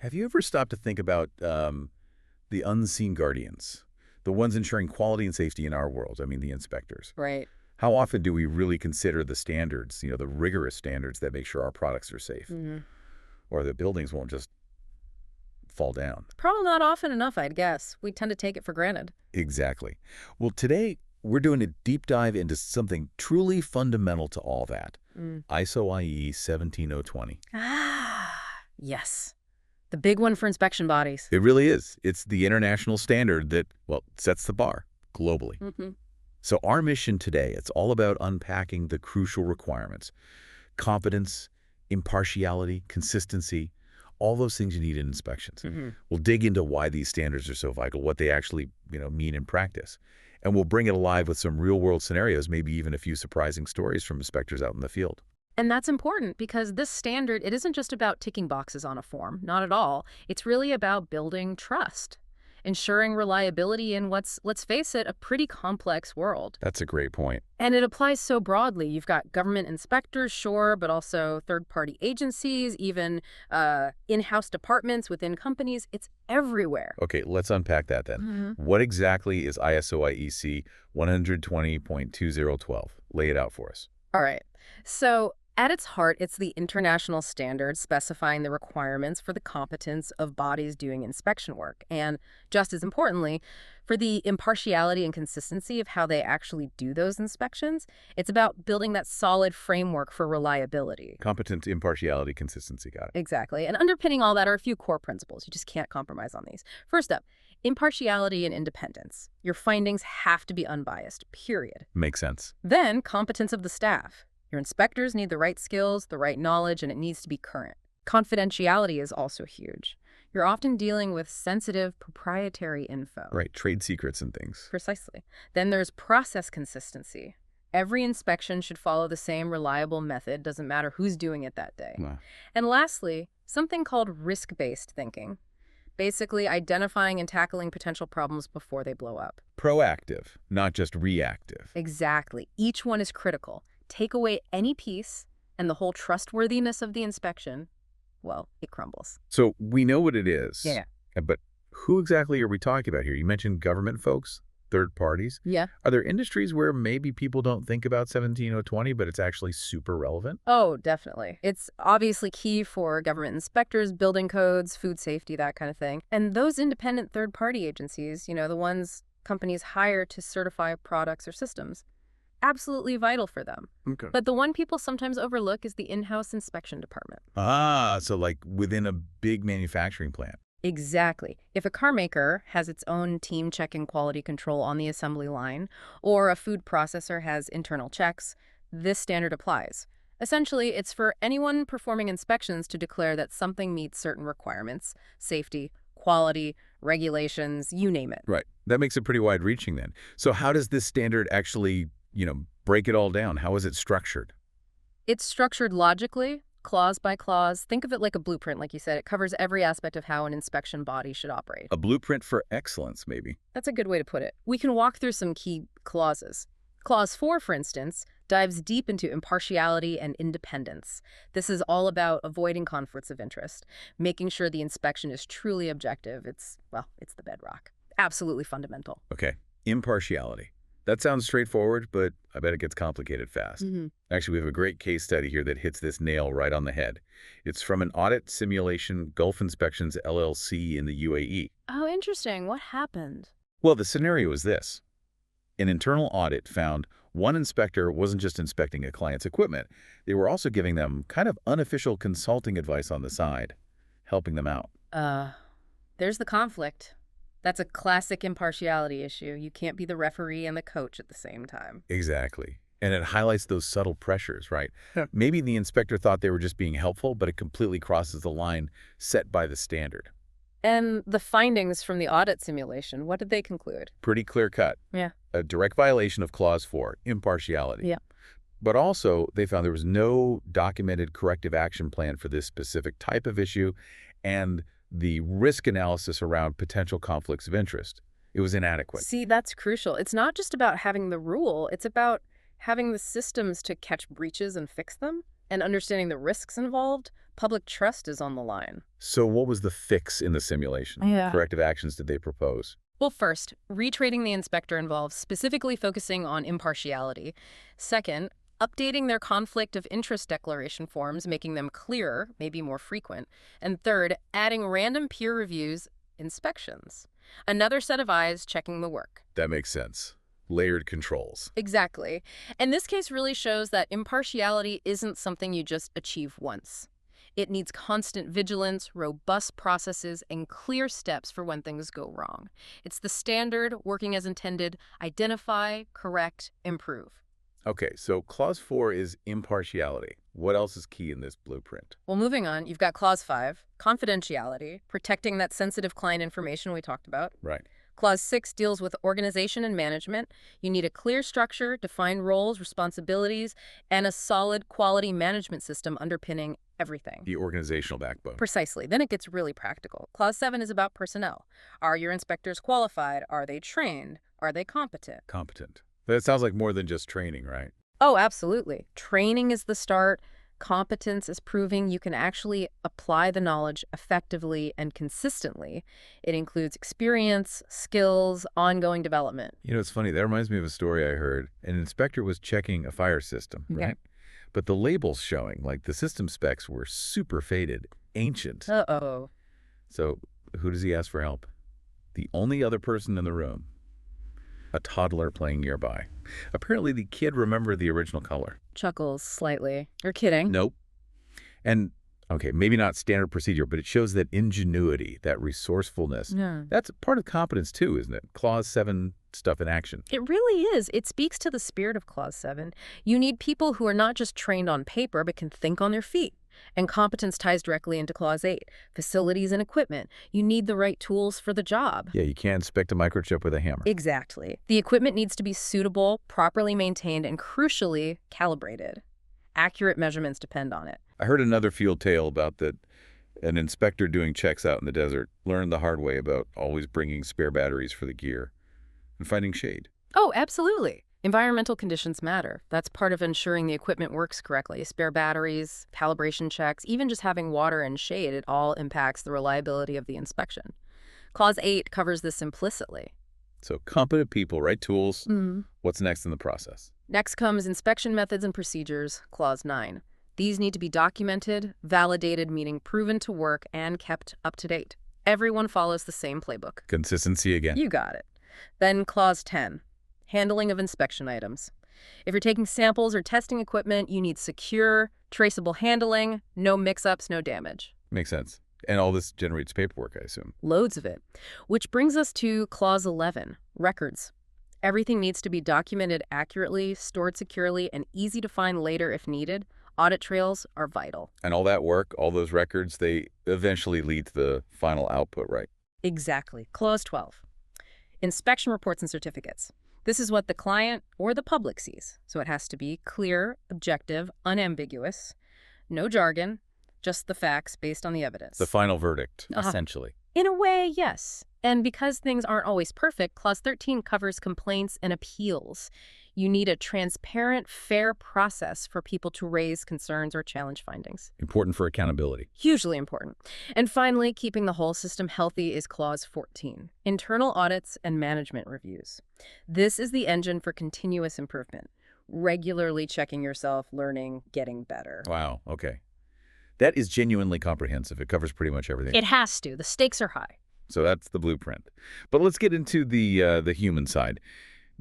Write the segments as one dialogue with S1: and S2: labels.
S1: Have you ever stopped to think about the unseen guardians, the ones ensuring quality and safety in our world? I mean, the inspectors.
S2: Right.
S1: How often do we really consider the standards, the rigorous standards that make sure our products are safe, or the buildings won't just fall down?
S2: Probably not often enough, I'd guess. We tend to take it for granted.
S1: Exactly. Well, today we're doing a deep dive into something truly fundamental to all that. ISO IE 17020.
S2: Yes. The big one for inspection bodies.
S1: It really is. It's the international standard that, well, sets the bar globally. So our mission today, it's all about unpacking the crucial requirements. Competence, impartiality, consistency, all those things you need in inspections. We'll dig into why these standards are so vital, what they actually mean in practice. And we'll bring it alive with some real-world scenarios, maybe even a few surprising stories from inspectors out in the field.
S2: And that's important because this standard, it isn't just about ticking boxes on a form. Not at all. It's really about building trust, ensuring reliability in what's, let's face it, a pretty complex world.
S1: That's a great point.
S2: And it applies so broadly. You've got government inspectors, sure, but also third-party agencies, even in-house departments within companies. It's everywhere.
S1: Okay, let's unpack that then. What exactly is ISO IEC 120.2012? Lay it out for us.
S2: All right. So at its heart, it's the international standard specifying the requirements for the competence of bodies doing inspection work. And just as importantly, for the impartiality and consistency of how they actually do those inspections, it's about building that solid framework for reliability.
S1: Competence, impartiality, consistency, got it.
S2: Exactly. And underpinning all that are a few core principles. You just can't compromise on these. First up, impartiality and independence. Your findings have to be unbiased, period.
S1: Makes sense.
S2: Then, competence of the staff. Your inspectors need the right skills, the right knowledge, and it needs to be current. Confidentiality is also huge. You're often dealing with sensitive, proprietary info.
S1: Right, trade secrets and things.
S2: Precisely. Then there's process consistency. Every inspection should follow the same reliable method, doesn't matter who's doing it that day.
S1: Wow.
S2: And lastly, something called risk-based thinking. Basically, identifying and tackling potential problems before they blow up.
S1: Proactive, not just reactive.
S2: Exactly. Each one is critical. Take away any piece, and the whole trustworthiness of the inspection, well, it crumbles.
S1: So we know what it is.
S2: Yeah.
S1: But who exactly are we talking about here? You mentioned government folks, third parties.
S2: Yeah.
S1: Are there industries where maybe people don't think about 17020, but it's actually super relevant?
S2: Oh, definitely. It's obviously key for government inspectors, building codes, food safety, that kind of thing. And those independent third-party agencies, the ones companies hire to certify products or systems, absolutely vital for them.
S1: Okay.
S2: But the one people sometimes overlook is the in-house inspection department.
S1: So like within a big manufacturing plant.
S2: Exactly. If a car maker has its own team checking quality control on the assembly line, or a food processor has internal checks, this standard applies. Essentially, it's for anyone performing inspections to declare that something meets certain requirements, safety, quality, regulations, you name it.
S1: Right. That makes it pretty wide-reaching then. So how does this standard actually break it all down? How is it structured?
S2: It's structured logically, clause by clause. Think of it like a blueprint, like you said. It covers every aspect of how an inspection body should operate.
S1: A blueprint for excellence, maybe.
S2: That's a good way to put it. We can walk through some key clauses. Clause 4, for instance, dives deep into impartiality and independence. This is all about avoiding conflicts of interest, making sure the inspection is truly objective. It's the bedrock. Absolutely fundamental.
S1: Okay. Impartiality. That sounds straightforward, but I bet it gets complicated fast. Actually, we have a great case study here that hits this nail right on the head. It's from an audit simulation Gulf Inspections LLC in the UAE.
S2: Oh, interesting. What happened?
S1: Well, the scenario is this. An internal audit found one inspector wasn't just inspecting a client's equipment. They were also giving them kind of unofficial consulting advice on the side, helping them out.
S2: There's the conflict. That's a classic impartiality issue. You can't be the referee and the coach at the same time.
S1: Exactly. And it highlights those subtle pressures, right? Maybe the inspector thought they were just being helpful, but it completely crosses the line set by the standard.
S2: And the findings from the audit simulation, what did they conclude?
S1: Pretty clear cut.
S2: Yeah.
S1: A direct violation of Clause 4, impartiality.
S2: Yeah.
S1: But also, they found there was no documented corrective action plan for this specific type of issue, and the risk analysis around potential conflicts of interest. It was inadequate.
S2: See, that's crucial. It's not just about having the rule. It's about having the systems to catch breaches and fix them, and understanding the risks involved, Public trust is on the line.
S1: So what was the fix in the simulation?
S2: Yeah.
S1: Corrective actions did they propose?
S2: Well, first, retraining the inspector involves specifically focusing on impartiality. Second, updating their conflict of interest declaration forms, making them clearer, maybe more frequent. And third, adding random peer reviews, inspections. Another set of eyes checking the work.
S1: That makes sense. Layered controls.
S2: Exactly. And this case really shows that impartiality isn't something you just achieve once. It needs constant vigilance, robust processes, and clear steps for when things go wrong. It's the standard, working as intended: identify, correct, improve.
S1: Okay, so Clause 4 is impartiality. What else is key in this blueprint?
S2: Well, moving on, you've got Clause 5, confidentiality, protecting that sensitive client information we talked about.
S1: Right.
S2: Clause 6 deals with organization and management. You need a clear structure, defined roles, responsibilities, and a solid quality management system underpinning everything.
S1: The organizational backbone.
S2: Precisely. Then it gets really practical. Clause 7 is about personnel. Are your inspectors qualified? Are they trained? Are they competent?
S1: Competent. That sounds like more than just training, right?
S2: Oh, absolutely. Training is the start. Competence is proving you can actually apply the knowledge effectively and consistently. It includes experience, skills, ongoing development.
S1: You know, it's funny. That reminds me of a story I heard. An inspector was checking a fire system,
S2: Okay.
S1: right? But the labels showing, like the system specs, were super faded, ancient.
S2: Uh-oh.
S1: So who does he ask for help? The only other person in the room. A toddler playing nearby. Apparently the kid remembered the original color.
S2: Chuckles slightly. You're kidding.
S1: Nope. And, okay, maybe not standard procedure, but it shows that ingenuity, that resourcefulness.
S2: Yeah.
S1: That's part of competence too, isn't it? Clause 7 stuff in action.
S2: It really is. It speaks to the spirit of Clause 7. You need people who are not just trained on paper, but can think on their feet. And competence ties directly into Clause 8. Facilities and equipment. You need the right tools for the job.
S1: Yeah, you can't inspect a microchip with a hammer.
S2: Exactly. The equipment needs to be suitable, properly maintained, and crucially, calibrated. Accurate measurements depend on it.
S1: I heard another field tale about that an inspector doing checks out in the desert learned the hard way about always bringing spare batteries for the gear and finding shade.
S2: Oh, absolutely. Environmental conditions matter. That's part of ensuring the equipment works correctly. Spare batteries, calibration checks, even just having water and shade, it all impacts the reliability of the inspection. Clause 8 covers this implicitly.
S1: So competent people, right tools.
S2: Mm.
S1: What's next in the process?
S2: Next comes inspection methods and procedures, Clause 9. These need to be documented, validated, meaning proven to work, and kept up to date. Everyone follows the same playbook.
S1: Consistency again.
S2: You got it. Then Clause 10. Handling of inspection items. If you're taking samples or testing equipment, you need secure, traceable handling, no mix-ups, no damage.
S1: Makes sense. And all this generates paperwork, I assume.
S2: Loads of it. Which brings us to Clause 11, records. Everything needs to be documented accurately, stored securely, and easy to find later if needed. Audit trails are vital.
S1: And all that work, all those records, they eventually lead to the final output, right?
S2: Exactly. Clause 12. Inspection reports and certificates. This is what the client or the public sees. So it has to be clear, objective, unambiguous, no jargon, just the facts based on the evidence.
S1: The final verdict,
S2: Uh-huh.
S1: essentially.
S2: In a way, yes. And because things aren't always perfect, Clause 13 covers complaints and appeals. You need a transparent, fair process for people to raise concerns or challenge findings.
S1: Important for accountability.
S2: Hugely important. And finally, keeping the whole system healthy is Clause 14, internal audits and management reviews. This is the engine for continuous improvement, regularly checking yourself, learning, getting better.
S1: Wow, okay. That is genuinely comprehensive. It covers pretty much everything.
S2: It has to. The stakes are high.
S1: So that's the blueprint. But let's get into the human side.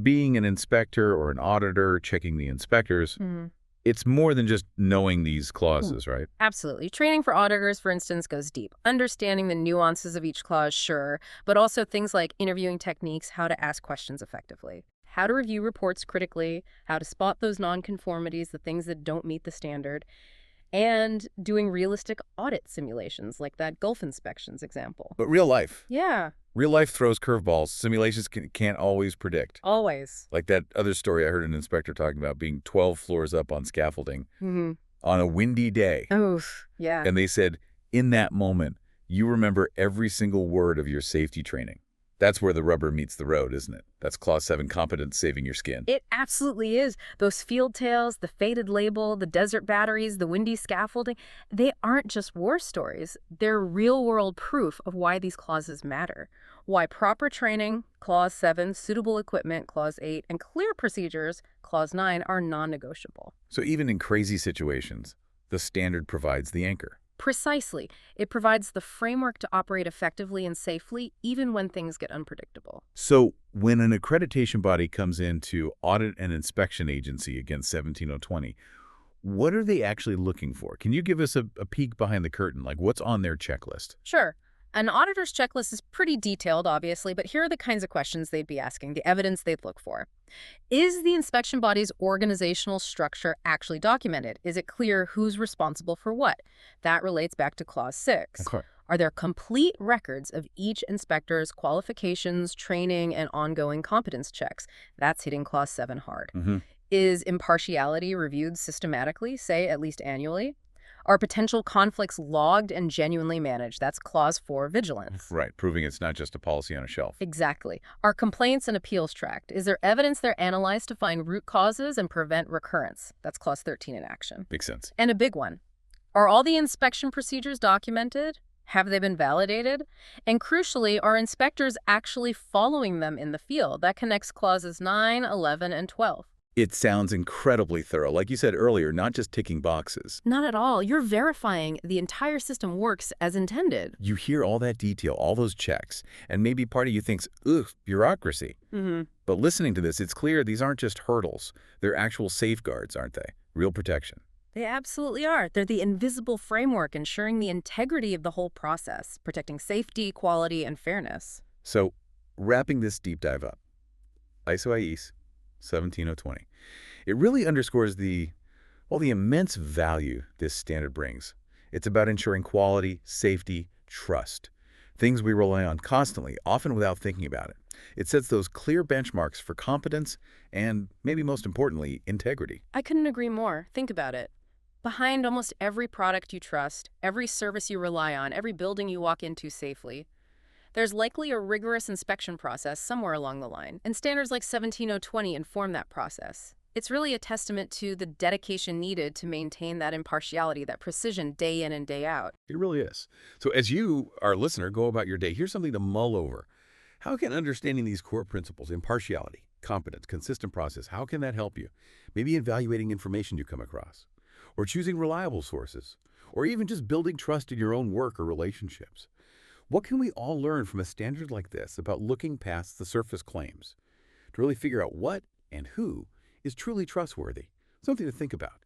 S1: Being an inspector or an auditor, checking the inspectors, it's more than just knowing these clauses, right?
S2: Absolutely. Training for auditors, for instance, goes deep. Understanding the nuances of each clause, sure, but also things like interviewing techniques, how to ask questions effectively, how to review reports critically, how to spot those nonconformities, the things that don't meet the standard, and doing realistic audit simulations like that Gulf inspections example.
S1: But real life.
S2: Yeah.
S1: Real life throws curveballs. Simulations can't always predict.
S2: Always.
S1: Like that other story I heard an inspector talking about being 12 floors up on scaffolding on a windy day.
S2: Oof. Yeah.
S1: And they said, in that moment, you remember every single word of your safety training. That's where the rubber meets the road, isn't it? That's Clause 7 competence saving your skin.
S2: It absolutely is. Those field tails, the faded label, the desert batteries, the windy scaffolding, they aren't just war stories. They're real-world proof of why these clauses matter. Why proper training, Clause 7, suitable equipment, Clause 8, and clear procedures, Clause 9, are non-negotiable.
S1: So even in crazy situations, the standard provides the anchor.
S2: Precisely. It provides the framework to operate effectively and safely, even when things get unpredictable.
S1: So when an accreditation body comes in to audit an inspection agency against 17020, what are they actually looking for? Can you give us a peek behind the curtain, like what's on their checklist?
S2: Sure. An auditor's checklist is pretty detailed, obviously, but here are the kinds of questions they'd be asking, the evidence they'd look for. Is the inspection body's organizational structure actually documented? Is it clear who's responsible for what? That relates back to Clause 6.
S1: Okay.
S2: Are there complete records of each inspector's qualifications, training, and ongoing competence checks? That's hitting Clause 7 hard. Is impartiality reviewed systematically, say at least annually? Are potential conflicts logged and genuinely managed? That's Clause 4, vigilance.
S1: Right, proving it's not just a policy on a shelf.
S2: Exactly. Are complaints and appeals tracked? Is there evidence they're analyzed to find root causes and prevent recurrence? That's Clause 13 in action.
S1: Makes sense.
S2: And a big one. Are all the inspection procedures documented? Have they been validated? And crucially, are inspectors actually following them in the field? That connects Clauses 9, 11, and 12.
S1: It sounds incredibly thorough. Like you said earlier, not just ticking boxes.
S2: Not at all. You're verifying the entire system works as intended.
S1: You hear all that detail, all those checks, and maybe part of you thinks, ugh, bureaucracy. But listening to this, it's clear these aren't just hurdles. They're actual safeguards, aren't they? Real protection.
S2: They absolutely are. They're the invisible framework ensuring the integrity of the whole process, protecting safety, quality, and fairness.
S1: So, wrapping this deep dive up, IEC 17020. It really underscores the immense value this standard brings. It's about ensuring quality, safety, trust, things we rely on constantly, often without thinking about it. It sets those clear benchmarks for competence and, maybe most importantly, integrity.
S2: I couldn't agree more. Think about it. Behind almost every product you trust, every service you rely on, every building you walk into safely, there's likely a rigorous inspection process somewhere along the line, and standards like 17020 inform that process. It's really a testament to the dedication needed to maintain that impartiality, that precision day in and day out.
S1: It really is. So as you, our listener, go about your day, here's something to mull over. How can understanding these core principles, impartiality, competence, consistent process, how can that help you? Maybe evaluating information you come across, or choosing reliable sources, or even just building trust in your own work or relationships. What can we all learn from a standard like this about looking past the surface claims to really figure out what and who is truly trustworthy? Something to think about.